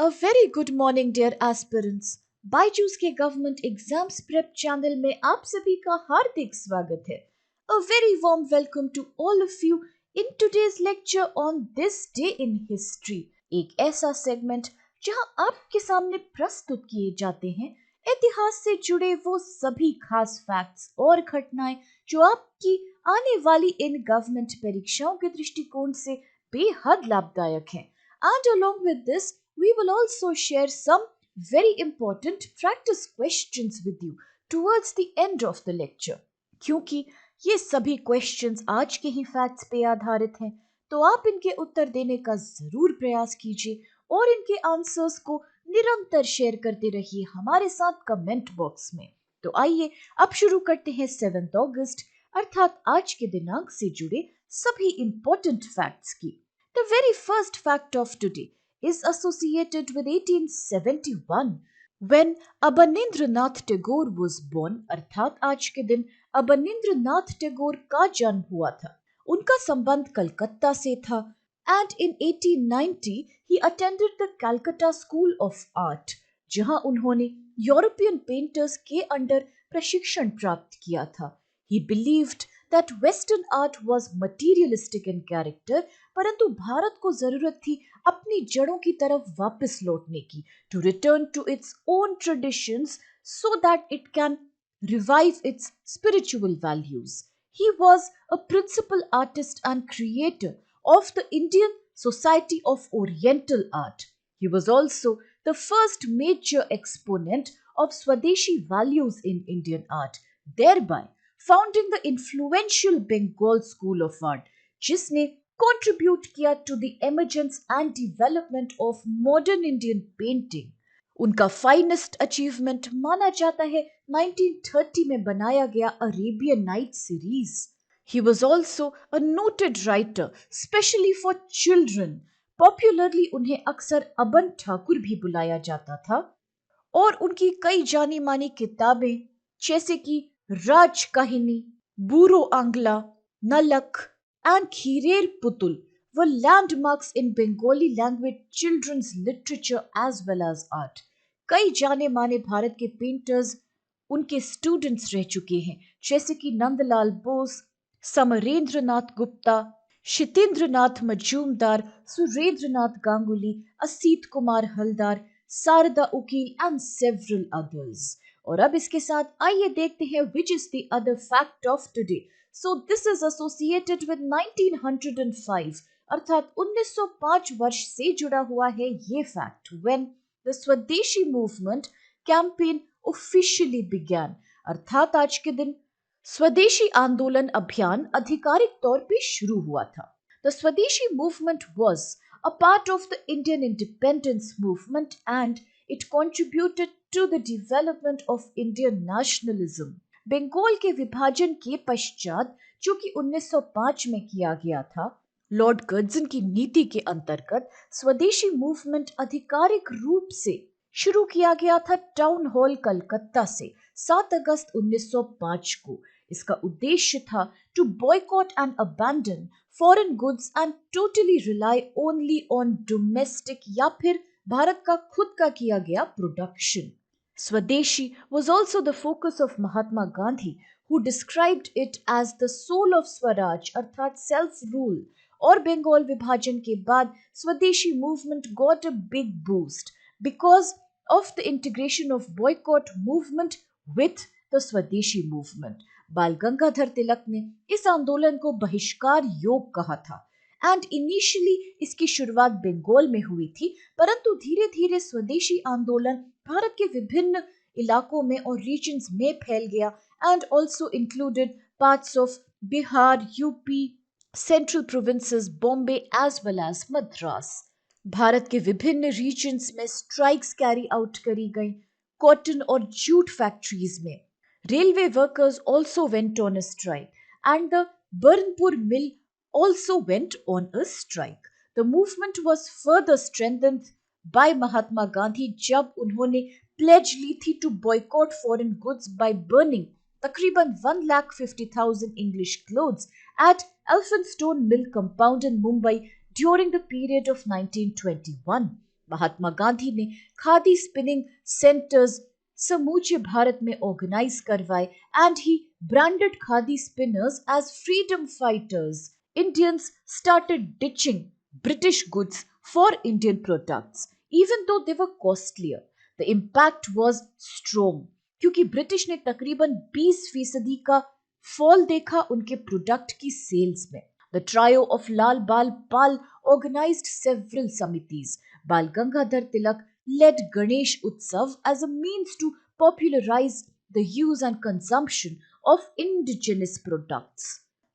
A very good morning dear aspirants. Byju's के government exams prep channel में आप सभी का हार्दिक स्वागत है. A very warm welcome to all of you in today's lecture on this day in history. एक ऐसा सेगमेंट जहां आपके सामने प्रस्तुत किए जाते हैं इतिहास से जुड़े वो सभी खास फैक्ट्स और घटनाएं जो आपकी आने वाली इन गवर्नमेंट परीक्षाओं के दृष्टिकोण से बेहद लाभदायक हैं. And along with this, we will also share some very important practice questions with you towards the end of the lecture. क्योंकि ये सभी questions आज के ही facts पे आधारित हैं, तो आप इनके उत्तर देने का जरूर प्रयास कीजिए और इनके आंसर्स को निरंतर शेयर करते रहिए हमारे साथ कमेंट बॉक्स में. तो आइए अब शुरू करते हैं 7 अगस्त अर्थात आज के दिनांक से जुड़े सभी इंपॉर्टेंट फैक्ट्स की. The very first fact of today is associated with 1871 when Abanindranath Tagore was born. अर्थात आज के दिन अबनिंद्रनाथ टैगोर का जन्म हुआ था. उनका संबंध कलकत्ता से था. And in 1890 he attended the Calcutta School of Art, जहां उन्होंने यूरोपियन पेंटर्स के अंडर प्रशिक्षण प्राप्त किया था. He believed that Western art was materialistic in character, परंतु भारत को जरूरत थी अपनी जड़ों की तरफ वापस लौटने की, to return to its own traditions so that it can revive its spiritual values. He was a principal artist and creator of the Indian Society of Oriental Art. He was also the first major exponent of Swadeshi values in Indian art, thereby founding the influential Bengal School of Art, जिसने contribute किया to the emergence and development of modern Indian painting. उनका finest achievement माना जाता है 1930 में बनाया गया Arabian Nights series. He was also a noted writer, especially for children. Popularly उन्हें अक्सर अबन ठाकुर भी बुलाया जाता था और उनकी कई जानी मानी किताबें जैसे कि राज काहिनी, बूरो आंगला, नलक and खीरेर Putul were landmarks in Bengali language children's literature as well as art. कई जाने माने भारत के पेंटर्स उनके स्टूडेंट्स रह चुके हैं जैसे कि Nandlal Bose, समरेंद्रनाथ Gupta, शितेंद्रनाथ Majumdar, Surendranath Ganguly, Asit Kumar Haldar, Sharda उकील and several others. और अब इसके साथ आइए देखते हैं which is the other fact of today. So this is associated with 1905 अर्थात 1905 वर्ष से जुड़ा हुआ है ये फैक्ट when the स्वदेशी मूवमेंट कैंपेन officially began. अर्थात आज के दिन स्वदेशी आंदोलन अभियान आधिकारिक तौर पे शुरू हुआ था. The Swadeshi movement was a part of the Indian independence movement and it contributed to the development of Indian nationalism. Bengal के विभाजन के पश्चात जो कि 1905 में किया गया था, लॉर्ड कर्जन की नीति के अंतर्गत स्वदेशी मूवमेंट आधिकारिक रूप से शुरू किया गया था टाउन हॉल कलकत्ता से 7 अगस्त 1905 को. इसका उद्देश्य था to boycott and abandon foreign goods and totally rely only on domestic या फिर भारत का खुद का किया गया production. Swadeshi was also the focus of Mahatma Gandhi, who described it as the soul of Swaraj अर्थात self rule. और बंगाल विभाजन के बाद स्वदेशी movement got a big boost because of the integration of boycott movement with the स्वदेशी movement. बाल गंगाधर तिलक ने इस आंदोलन को बहिष्कार योग कहा था एंड इनिशियली इसकी शुरुआत बंगाल में हुई थी, परंतु धीरे धीरे स्वदेशी आंदोलन भारत के विभिन्न इलाकों में और रीजन्स में फैल गया and also included parts of Bihar, UP, central provinces, Bombay as well as Madras. Bharat के विभिन्न रीजन्स में स्ट्राइक्स कैरी आउट करी गई कॉटन और जूट फैक्ट्रीज में. Railway workers also went on a strike and the Burnpur mill also went on a strike. The movement was further strengthened by Mahatma Gandhi जब उन्होंने pledge ली थी to boycott foreign goods by burning तकरीबन 1,50,000 English clothes at Elphinstone Mill compound in Mumbai during the period of 1921. Mahatma Gandhi ने khadi spinning centres समूचे भारत में organise करवाए and he branded khadi spinners as freedom fighters. Indians started ditching British goods for Indian products, even though they were costlier. The impact was strong क्योंकि British ने तकरीबन 20% का fall देखा उनके प्रोडक्ट की सेल्स में. The trio of Lal Bal Pal organized several samitis. Bal Gangadhar Tilak led Ganesh Utsav as a means to popularize the use and consumption of indigenous products.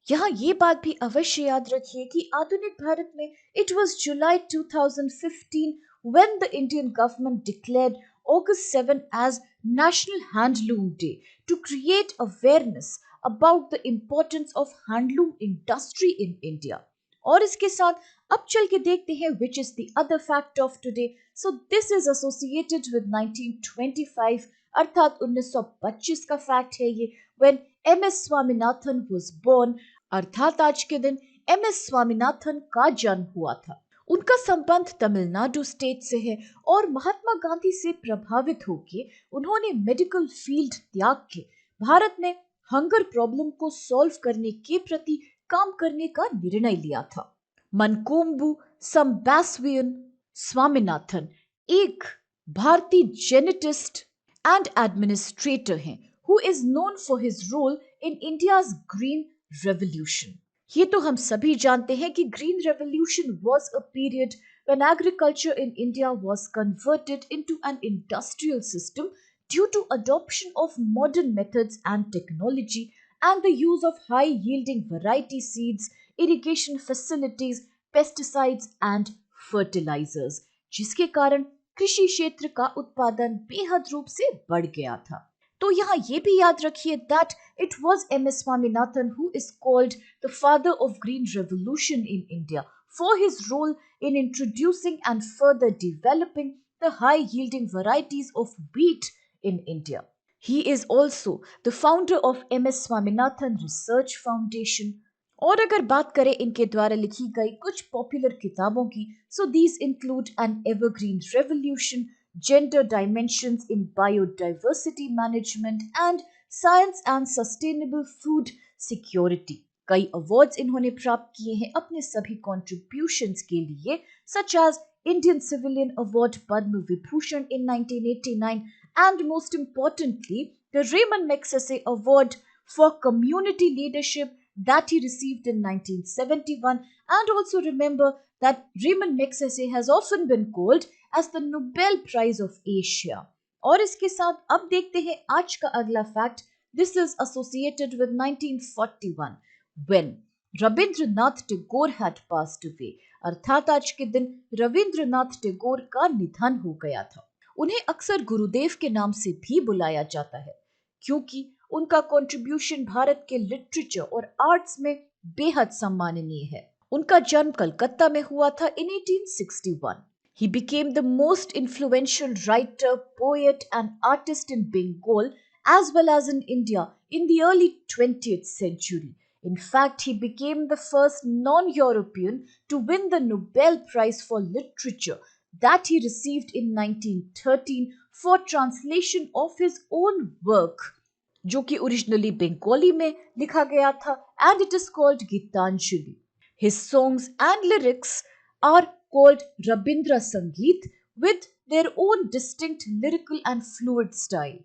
यहाँ ये बात भी अवश्य याद रखिए कि आधुनिक भारत में it was July 2015 when the Indian government declared August 7 as National Handloom Day to create awareness about the importance of handloom industry in India. और इसके साथ अब चल के देखते हैं which is the other fact of today. So this is associated with 1925 अर्थात 1925 का फैक्ट है ये when MS Swaminathan was born अर्थात आज के दिन MS स्वामीनाथन का जन्म हुआ था. उनका संबंध तमिलनाडु स्टेट से है और महात्मा गांधी से प्रभावित होकर उन्होंने मेडिकल फील्ड त्याग के भारत में हंगर प्रॉब्लम को सॉल्व करने के प्रति काम करने का निर्णय लिया था. मनकोम्बू संबासवियन स्वामीनाथन एक भारतीय जेनेटिस्ट एंड एडमिनिस्ट्रेटर हैं who is known for his role in India's Green Revolution. ये तो हम सभी जानते हैं कि Green Revolution was a period when agriculture in India was converted into an industrial system due to adoption of modern methods and technology and the use of high-yielding variety seeds, irrigation facilities, pesticides and fertilizers, जिसके कारण कृषि क्षेत्र का उत्पादन बेहद रूप से बढ़ गया था. तो यहाँ ये भी याद रखिए that it was MS Swaminathan who is called the father of Green Revolution in India for his role in introducing and further developing the high-yielding varieties of wheat in India. He is also the founder of MS Swaminathan Research Foundation. और अगर बात करें इनके द्वारा लिखी गई कुछ popular किताबों की, so these include An Evergreen Revolution, Gender Dimensions in Biodiversity Management and Science and Sustainable Food Security. कई अवार्ड्स इन्होंने प्राप्त किए हैं अपने सभी कॉन्ट्रीब्यूशंस के लिए, such as Indian Civilian Award Padma Vibhushan in 1989 and most importantly the Raymond Magsaysay Award for Community Leadership that he received in 1971. And also remember that Raymond Magsaysay has often been called as the Nobel Prize of Asia. और इसके साथ अब देखते हैं आज का अगला fact. This is associated with 1941 when Rabindranath Tagore had passed away. अर्थात आज के दिन रविंद्रनाथ टैगोर का निधन हो गया था. उन्हें अक्सर गुरुदेव के नाम से भी बुलाया जाता है क्योंकि उनका कंट्रीब्यूशन भारत के लिटरेचर और आर्ट्स में बेहद सम्माननीय है. उनका जन्म कलकत्ता में हुआ था in 1861. He became the most influential writer, poet and artist in Bengal as well as in India in the early 20th century. In fact, he became the first non-European to win the Nobel Prize for Literature that he received in 1913 for translation of his own work, जो कि originally Bengali में लिखा गया था, and it is called Gitanjali. His songs and lyrics are called Rabindra Sangeet with their own distinct lyrical and fluid style.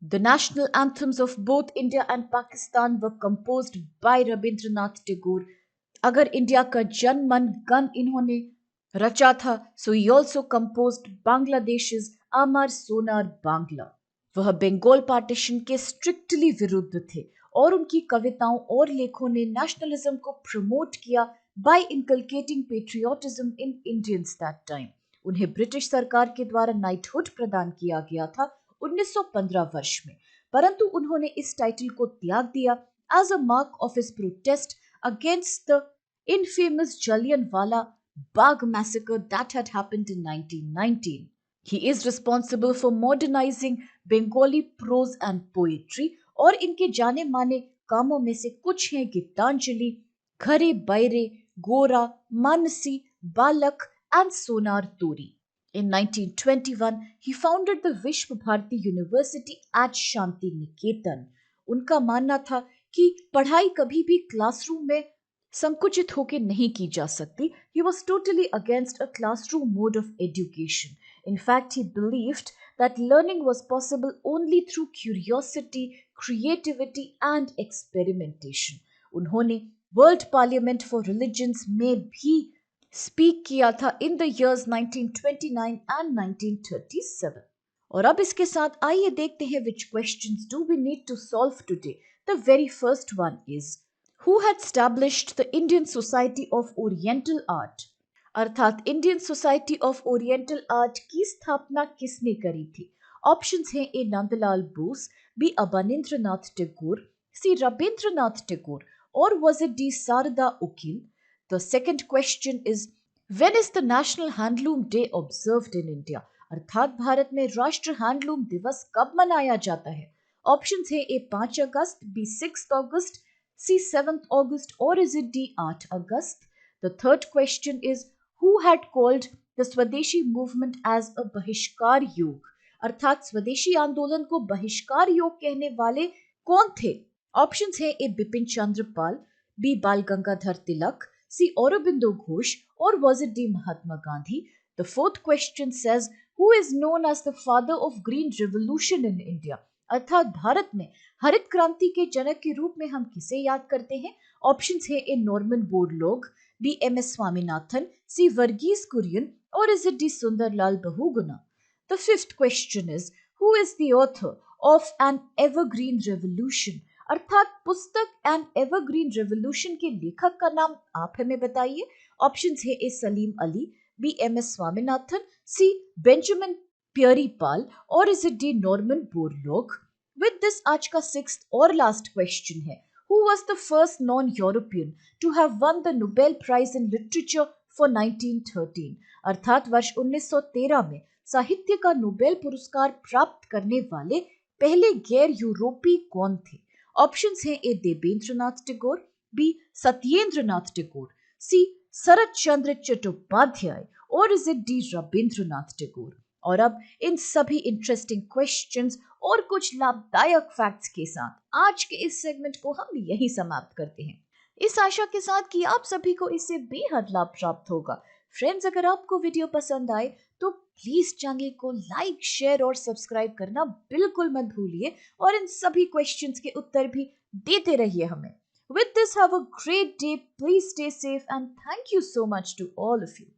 The national anthems of both India and Pakistan were composed by Rabindranath Tagore. अगर India का जनमन गण इन्होंने रचा था, so he also composed Bangladesh's Amar Sonar Bangla. वह Bengal partition के strictly विरुद्ध थे और उनकी कविताओं और लेखों ने नेशनलिज्म को प्रमोट किया by inculcating patriotism in Indians that time. उन्हें ब्रिटिश सरकार के द्वारा नाइटहुड प्रदान किया गया था 1915 वर्ष में, परंतु उन्होंने इस टाइटल को त्याग दिया as a mark of his protest against the infamous Jallianwala Bagh massacre that had happened in 1919. He is responsible for modernizing Bengali prose and poetry और इनके जाने माने कामों में से कुछ हैं गीतांजलि, घरे बैरे, गोरा, मानसी, बालक and सोनार तोरी. In 1921, he founded the विश्व भारती यूनिवर्सिटी एट शांति निकेतन. उनका मानना था कि पढ़ाई कभी भी क्लासरूम में संकुचित होकर नहीं की जा सकती. He was totally against a classroom mode of education. In fact, he believed that learning was possible only through curiosity, creativity and experimentation. उन्होंने वर्ल्ड पार्लियामेंट फॉर रिलीजन्स में भी स्पीक किया था इन द इयर्स 1929 एंड 1937. और अब इसके साथ आइए देखते हैं which questions do we need to solve today. The very first one is, who had established the Indian Society of Oriental Art? अर्थात Indian Society of Oriental Art की स्थापना किसने करी थी? ऑप्शंस हैं A Nandlal Bose, B Abanindranath Tagore, C Rabindranath Tagore, or was it D. Sarada Ukil? The second question is, when is the National Handloom Day observed in India? अर्थात भारत में राष्ट्रीय हैंडलूम दिवस कब मनाया जाता है? ऑप्शंस है ए 5 अगस्त, बी 6 अगस्त, सी 7 अगस्त, और is it D 8 August? The third question is, who had called the स्वदेशी मूवमेंट एज अ बहिष्कार योग? अर्थात स्वदेशी आंदोलन को बहिष्कार योग कहने वाले कौन थे? ऑप्शंस है ए बिपिन चंद्र पाल, बी बाल गंगाधर तिलक, सी Aurobindo Ghosh, or was it D Mahatma Gandhi? The fourth question says, who is known as the father of green revolution in India? अर्थात भारत में हरित क्रांति के जनक के रूप में हम किसे याद करते हैं? ऑप्शंस है A Norman Borlaug, B M S Swaminathan, C Verghese Kurien, or is it D Sunderlal Bahuguna? The fifth question is, who is the author of an evergreen revolution? अर्थात पुस्तक एंड एवरग्रीन रेवोल्यूशन के लेखक का नाम आप हमें बताइए. ऑप्शंस है A Salim Ali, B M S Swaminathan, C Benjamin Peary Pal, or is it D Norman Borlaug? With this आज का सिक्स्थ और लास्ट क्वेश्चन है, who was the first non European to have won the Nobel prize in literature for 1913? अर्थात वर्ष 1913 में साहित्य का Nobel पुरस्कार प्राप्त करने वाले पहले गैर यूरोपीय कौन थे? ऑप्शंस हैं ए देवेंद्रनाथ टैगोर, बी सत्येंद्रनाथ टैगोर, सी शरत चंद्र चट्टोपाध्याय, और is it D Rabindranath Tagore? और अब इन सभी इंटरेस्टिंग क्वेश्चंस और कुछ लाभदायक फैक्ट्स के साथ आज के इस सेगमेंट को हम यही समाप्त करते हैं, इस आशा के साथ कि आप सभी को इससे बेहद लाभ प्राप्त होगा. फ्रेंड्स, अगर आपको वीडियो पसंद आए तो प्लीज चैनल को लाइक, शेयर और सब्सक्राइब करना बिल्कुल मत भूलिए, और इन सभी क्वेश्चंस के उत्तर भी देते रहिए हमें. With this, have a great day. Please stay safe and thank you so much to all of you.